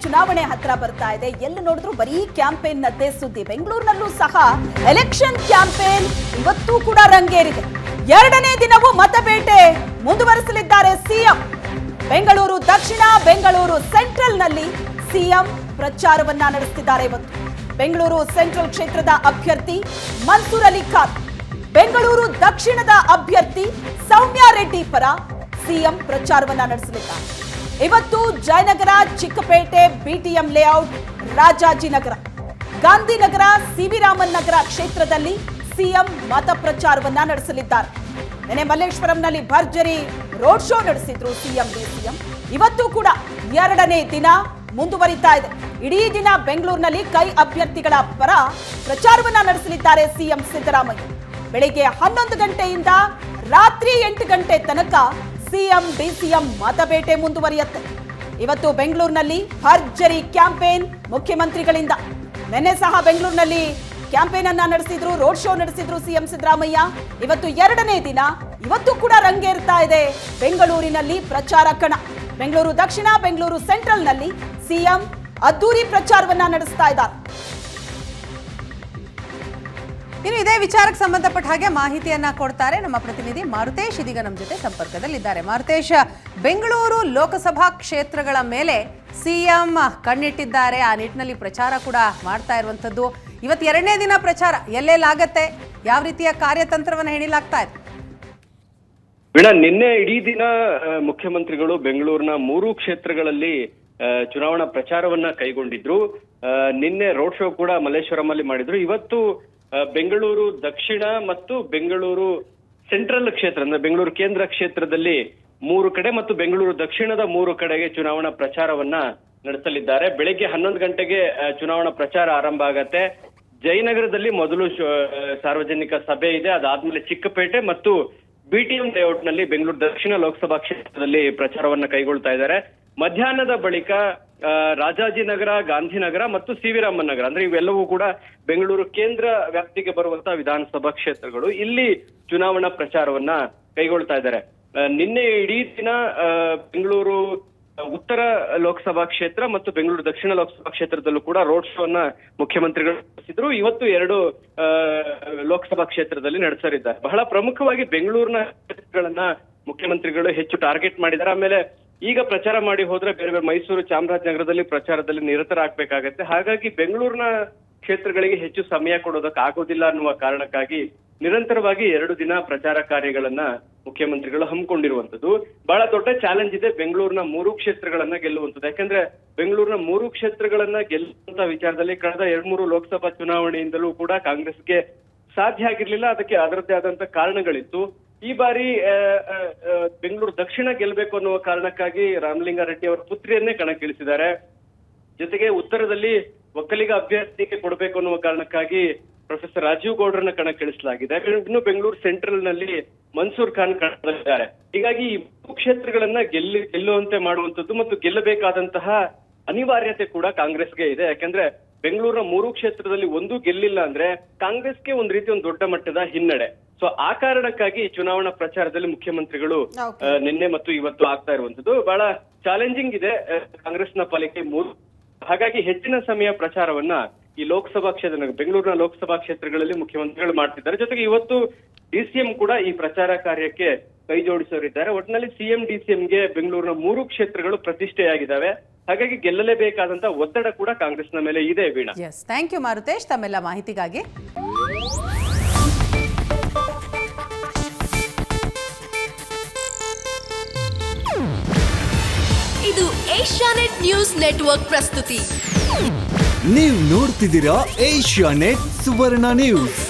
ಚುನಾವಣೆ ಹತ್ರ ಬರ್ತಾ ಇದೆ. ಎಲ್ಲಿ ನೋಡಿದ್ರು ಬರೀ ಕ್ಯಾಂಪೇನ್ ನದ್ದೇ ಸುದ್ದಿ. ಬೆಂಗಳೂರಿನಲ್ಲೂ ಸಹ ಎಲೆಕ್ಷನ್ ಕ್ಯಾಂಪೇನ್ ಇವತ್ತೂ ಕೂಡ ರಂಗೇರಿದೆ. ಎರಡನೇ ದಿನವೂ ಮತಬೇಟೆ ಮುಂದುವರಿಸಲಿದ್ದಾರೆ ಸಿಎಂ. ಬೆಂಗಳೂರು ದಕ್ಷಿಣ, ಬೆಂಗಳೂರು ಸೆಂಟ್ರಲ್ನಲ್ಲಿ ಸಿಎಂ ಪ್ರಚಾರವನ್ನ ನಡೆಸುತ್ತಿದ್ದಾರೆ. ಇವತ್ತು ಬೆಂಗಳೂರು ಸೆಂಟ್ರಲ್ ಕ್ಷೇತ್ರದ ಅಭ್ಯರ್ಥಿ ಮನ್ಸೂರ್ ಅಲಿ ಖಾನ್, ಬೆಂಗಳೂರು ದಕ್ಷಿಣದ ಅಭ್ಯರ್ಥಿ ಸೌಮ್ಯಾ ರೆಡ್ಡಿ ಪರ ಸಿಎಂ ಪ್ರಚಾರವನ್ನ ನಡೆಸಲಿದ್ದಾರೆ. ಇವತ್ತು Jayanagar, Chickpet, BTM layout, Rajajinagar, Gandhinagar, CV Raman Nagar ಕ್ಷೇತ್ರದಲ್ಲಿ ಸಿಎಂ ಮತ ಪ್ರಚಾರವನ್ನ ನಡೆಸಲಿದ್ದಾರೆ. ನಿನ್ನೆ ಮಲ್ಲೇಶ್ವರಂನಲ್ಲಿ ಭರ್ಜರಿ ರೋಡ್ ಶೋ ನಡೆಸಿದ್ರು ಸಿಎಂ ಡಿಸಿಎಂ. ಇವತ್ತು ಕೂಡ ಎರಡನೇ ದಿನ ಮುಂದುವರಿತಾ ಇದೆ. ಇಡೀ ದಿನ ಬೆಂಗಳೂರಿನಲ್ಲಿ ಕೈ ಅಭ್ಯರ್ಥಿಗಳ ಪರ ಪ್ರಚಾರವನ್ನ ನಡೆಸಲಿದ್ದಾರೆ ಸಿಎಂ ಸಿದ್ದರಾಮಯ್ಯ. ಬೆಳಿಗ್ಗೆ 11 ಗಂಟೆಯಿಂದ ರಾತ್ರಿ 8 ಗಂಟೆ ತನಕ ಸಿಎಂ ಡಿಸಿಎಂ ಮತಬೇಟೆ ಮುಂದುವರಿಯುತ್ತೆ. ಇವತ್ತು ಬೆಂಗಳೂರಿನಲ್ಲಿ ಭರ್ಜರಿ ಕ್ಯಾಂಪೇನ್ ಮುಖ್ಯಮಂತ್ರಿಗಳಿಂದ. ನಿನ್ನೆ ಸಹ ಬೆಂಗಳೂರಿನಲ್ಲಿ ಕ್ಯಾಂಪೇನ್ ಅನ್ನ ನಡೆಸಿದ್ರು, ರೋಡ್ ಶೋ ನಡೆಸಿದ್ರು ಸಿಎಂ ಸಿದ್ದರಾಮಯ್ಯ. ಇವತ್ತು ಎರಡನೇ ದಿನ, ಇವತ್ತು ಕೂಡ ರಂಗೇರ್ತಾ ಇದೆ ಬೆಂಗಳೂರಿನಲ್ಲಿ ಪ್ರಚಾರ ಕಣ. ಬೆಂಗಳೂರು ದಕ್ಷಿಣ, ಬೆಂಗಳೂರು ಸೆಂಟ್ರಲ್ನಲ್ಲಿ ಸಿಎಂ ಅದ್ದೂರಿ ಪ್ರಚಾರವನ್ನ ನಡೆಸ್ತಾ ಇದ್ದಾರೆ. ಇನ್ನು ಇದೇ ವಿಚಾರಕ್ಕೆ ಸಂಬಂಧಪಟ್ಟ ಹಾಗೆ ಮಾಹಿತಿಯನ್ನ ಕೊಡ್ತಾರೆ ನಮ್ಮ ಪ್ರತಿನಿಧಿ ಮಾರುತೇಶ್. ಇದೀಗ ನಮ್ಮ ಜೊತೆ ಸಂಪರ್ಕದಲ್ಲಿದ್ದಾರೆ. ಮಾರುತೇಶ್, ಬೆಂಗಳೂರು ಲೋಕಸಭಾ ಕ್ಷೇತ್ರಗಳ ಮೇಲೆ ಸಿಎಂ ಕಣ್ಣಿಟ್ಟಿದ್ದಾರೆ. ಆ ನಿಟ್ಟಿನಲ್ಲಿ ಪ್ರಚಾರ ಕೂಡ ಮಾಡ್ತಾ ಇರುವಂತದ್ದು. ಇವತ್ತು ಎರಡನೇ ದಿನ ಪ್ರಚಾರ ಎಲ್ಲೆಲ್ಲಾಗತ್ತೆ, ಯಾವ ರೀತಿಯ ಕಾರ್ಯತಂತ್ರವನ್ನು ಹೆಣಿಲಾಗ್ತಾ ಇದೆ? ವೀಣಾ, ನಿನ್ನೆ ಇಡೀ ದಿನ ಮುಖ್ಯಮಂತ್ರಿಗಳು ಬೆಂಗಳೂರಿನ 3 ಕ್ಷೇತ್ರಗಳಲ್ಲಿ ಚುನಾವಣಾ ಪ್ರಚಾರವನ್ನ ಕೈಗೊಂಡಿದ್ರು. ನಿನ್ನೆ ರೋಡ್ ಶೋ ಕೂಡ ಮಲ್ಲೇಶ್ವರಂ ಮಾಡಿದ್ರು. ಇವತ್ತು ಬೆಂಗಳೂರು ದಕ್ಷಿಣ ಮತ್ತು ಬೆಂಗಳೂರು ಸೆಂಟ್ರಲ್ ಕ್ಷೇತ್ರ ಅಂದ್ರೆ ಬೆಂಗಳೂರು ಕೇಂದ್ರ ಕ್ಷೇತ್ರದಲ್ಲಿ 3 ಕಡೆ ಮತ್ತು ಬೆಂಗಳೂರು ದಕ್ಷಿಣದ 3 ಕಡೆಗೆ ಚುನಾವಣಾ ಪ್ರಚಾರವನ್ನ ನಡೆಸಲಿದ್ದಾರೆ. ಬೆಳಿಗ್ಗೆ 11 ಗಂಟೆಗೆ ಚುನಾವಣಾ ಪ್ರಚಾರ ಆರಂಭ ಆಗತ್ತೆ. ಜಯನಗರದಲ್ಲಿ ಮೊದಲು ಸಾರ್ವಜನಿಕ ಸಭೆ ಇದೆ. ಅದಾದ್ಮೇಲೆ ಚಿಕ್ಕಪೇಟೆ ಮತ್ತು ಬಿಟಿಎಂ ಲೇಔಟ್ ನಲ್ಲಿ ಬೆಂಗಳೂರು ದಕ್ಷಿಣ ಲೋಕಸಭಾ ಕ್ಷೇತ್ರದಲ್ಲಿ ಪ್ರಚಾರವನ್ನ ಕೈಗೊಳ್ತಾ ಇದ್ದಾರೆ. ಮಧ್ಯಾಹ್ನದ ಬಳಿಕ ರಾಜಾಜಿನಗರ, ಗಾಂಧಿನಗರ ಮತ್ತು ಸಿವಿ ರಾಮನ್ ನಗರ ಅಂದ್ರೆ ಇವೆಲ್ಲವೂ ಕೂಡ ಬೆಂಗಳೂರು ಕೇಂದ್ರ ವ್ಯಾಪ್ತಿಗೆ ಬರುವಂತಹ ವಿಧಾನಸಭಾ ಕ್ಷೇತ್ರಗಳು. ಇಲ್ಲಿ ಚುನಾವಣಾ ಪ್ರಚಾರವನ್ನ ಕೈಗೊಳ್ತಾ ಇದ್ದಾರೆ. ನಿನ್ನೆ ಇಡೀ ದಿನ ಬೆಂಗಳೂರು ಉತ್ತರ ಲೋಕಸಭಾ ಕ್ಷೇತ್ರ ಮತ್ತು ಬೆಂಗಳೂರು ದಕ್ಷಿಣ ಲೋಕಸಭಾ ಕ್ಷೇತ್ರದಲ್ಲೂ ಕೂಡ ರೋಡ್ ಶೋ ಅನ್ನ ಮುಖ್ಯಮಂತ್ರಿಗಳು ನಡೆಸಿದ್ರು. ಇವತ್ತು 2 ಲೋಕಸಭಾ ಕ್ಷೇತ್ರದಲ್ಲಿ ನಡೆಸಲಿದ್ದಾರೆ. ಬಹಳ ಪ್ರಮುಖವಾಗಿ ಬೆಂಗಳೂರಿನ ಕ್ಷೇತ್ರಗಳನ್ನ ಮುಖ್ಯಮಂತ್ರಿಗಳು ಹೆಚ್ಚು ಟಾರ್ಗೆಟ್ ಮಾಡಿದ್ದಾರೆ. ಆಮೇಲೆ ಈಗ ಪ್ರಚಾರ ಮಾಡಿ ಹೋದ್ರೆ ಬೇರೆ ಬೇರೆ ಮೈಸೂರು, ಚಾಮರಾಜನಗರದಲ್ಲಿ ಪ್ರಚಾರದಲ್ಲಿ ನಿರತರಾಗಬೇಕಾಗತ್ತೆ. ಹಾಗಾಗಿ ಬೆಂಗಳೂರಿನ ಕ್ಷೇತ್ರಗಳಿಗೆ ಹೆಚ್ಚು ಸಮಯ ಕೊಡೋದಕ್ಕೆ ಆಗೋದಿಲ್ಲ ಅನ್ನುವ ಕಾರಣಕ್ಕಾಗಿ ನಿರಂತರವಾಗಿ 2 ದಿನ ಪ್ರಚಾರ ಕಾರ್ಯಗಳನ್ನ ಮುಖ್ಯಮಂತ್ರಿಗಳು ಹಮ್ಮಿಕೊಂಡಿರುವಂತದ್ದು. ಬಹಳ ದೊಡ್ಡ ಚಾಲೆಂಜ್ ಇದೆ ಬೆಂಗಳೂರಿನ 3 ಕ್ಷೇತ್ರಗಳನ್ನ ಗೆಲ್ಲುವಂಥದ್ದು. ಯಾಕಂದ್ರೆ ಬೆಂಗಳೂರಿನ 3 ಕ್ಷೇತ್ರಗಳನ್ನ ಗೆಲ್ಲುವಂತ ವಿಚಾರದಲ್ಲಿ ಕಳೆದ 2-3 ಲೋಕಸಭಾ ಚುನಾವಣೆಯಿಂದಲೂ ಕೂಡ ಕಾಂಗ್ರೆಸ್ಗೆ ಸಾಧ್ಯ ಆಗಿರ್ಲಿಲ್ಲ. ಅದಕ್ಕೆ ಅದರದ್ದೇ ಆದಂತ ಕಾರಣಗಳಿತ್ತು. ಈ ಬಾರಿ ಬೆಂಗಳೂರು ದಕ್ಷಿಣ ಗೆಲ್ಲಬೇಕು ಅನ್ನುವ ಕಾರಣಕ್ಕಾಗಿ ರಾಮಲಿಂಗಾರೆಡ್ಡಿ ಅವರ ಪುತ್ರಿಯನ್ನೇ ಕಣಕ್ಕಿಳಿಸಿದ್ದಾರೆ. ಜೊತೆಗೆ ಉತ್ತರದಲ್ಲಿ ಒಕ್ಕಲಿಗ ಅಭ್ಯರ್ಥಿಗೆ ಕೊಡಬೇಕು ಅನ್ನುವ ಕಾರಣಕ್ಕಾಗಿ ಪ್ರೊಫೆಸರ್ ರಾಜೀವ್ ಗೌಡ್ರನ್ನ ಕಣಕ್ಕಿಳಿಸಲಾಗಿದೆ. ಇನ್ನು ಬೆಂಗಳೂರು ಸೆಂಟ್ರಲ್ ನಲ್ಲಿ ಮನ್ಸೂರ್ ಖಾನ್ ಕಣದಲ್ಲಿದ್ದಾರೆ. ಹೀಗಾಗಿ ಈ ಕ್ಷೇತ್ರಗಳನ್ನ ಗೆಲ್ಲುವಂತೆ ಮಾಡುವಂತದ್ದು ಮತ್ತು ಗೆಲ್ಲಬೇಕಾದಂತಹ ಅನಿವಾರ್ಯತೆ ಕೂಡ ಕಾಂಗ್ರೆಸ್ಗೆ ಇದೆ. ಯಾಕಂದ್ರೆ ಬೆಂಗಳೂರಿನ 3 ಕ್ಷೇತ್ರದಲ್ಲಿ ಒಂದು ಗೆಲ್ಲಿಲ್ಲ ಅಂದ್ರೆ ಕಾಂಗ್ರೆಸ್ಗೆ ಒಂದ್ ರೀತಿ ಒಂದು ದೊಡ್ಡ ಮಟ್ಟದ ಹಿನ್ನಡೆ. ಸೊ ಆ ಕಾರಣಕ್ಕಾಗಿ ಚುನಾವಣಾ ಪ್ರಚಾರದಲ್ಲಿ ಮುಖ್ಯಮಂತ್ರಿಗಳು ನಿನ್ನೆ ಮತ್ತು ಇವತ್ತು ಆಗ್ತಾ ಇರುವಂತದ್ದು ಬಹಳ ಚಾಲೆಂಜಿಂಗ್ ಇದೆ ಕಾಂಗ್ರೆಸ್ನ ಪಾಲಿಕೆ 3. ಹಾಗಾಗಿ ಹೆಚ್ಚಿನ ಸಮಯ ಪ್ರಚಾರವನ್ನ ಈ ಲೋಕಸಭಾ ಕ್ಷೇತ್ರ ಬೆಂಗಳೂರಿನ ಲೋಕಸಭಾ ಕ್ಷೇತ್ರಗಳಲ್ಲಿ ಮುಖ್ಯಮಂತ್ರಿಗಳು ಮಾಡ್ತಿದ್ದಾರೆ. ಜೊತೆಗೆ ಇವತ್ತು ಡಿಸಿಎಂ ಕೂಡ ಈ ಪ್ರಚಾರ ಕಾರ್ಯಕ್ಕೆ ಕೈ ಜೋಡಿಸೋರಿದ್ದಾರೆ. ಒಟ್ಟಿನಲ್ಲಿ ಸಿಎಂ ಡಿಸಿಎಂಗೆ ಬೆಂಗಳೂರಿನ 3 ಕ್ಷೇತ್ರಗಳು ಪ್ರತಿಷ್ಠೆಯಾಗಿದ್ದಾವೆ. ಹಾಗಾಗಿ ಗೆಲ್ಲಲೇಬೇಕಾದಂತ ಒತ್ತಡ ಕೂಡ ಕಾಂಗ್ರೆಸ್ನ ಮೇಲೆ ಇದೆ. ವೀಣಾ, ಥ್ಯಾಂಕ್ ಯು ಮಾರುತೇಶ್ ತಮ್ಮೆಲ್ಲ ಮಾಹಿತಿಗಾಗಿ. ಇದು ಏಷ್ಯಾನೆಟ್ ನ್ಯೂಸ್ ನೆಟ್ವರ್ಕ್ ಪ್ರಸ್ತುತಿ. ನೀವು ನೋಡ್ತಿದ್ದೀರಾ ಏಷ್ಯಾನೆಟ್ ಸುವರ್ಣ ನ್ಯೂಸ್.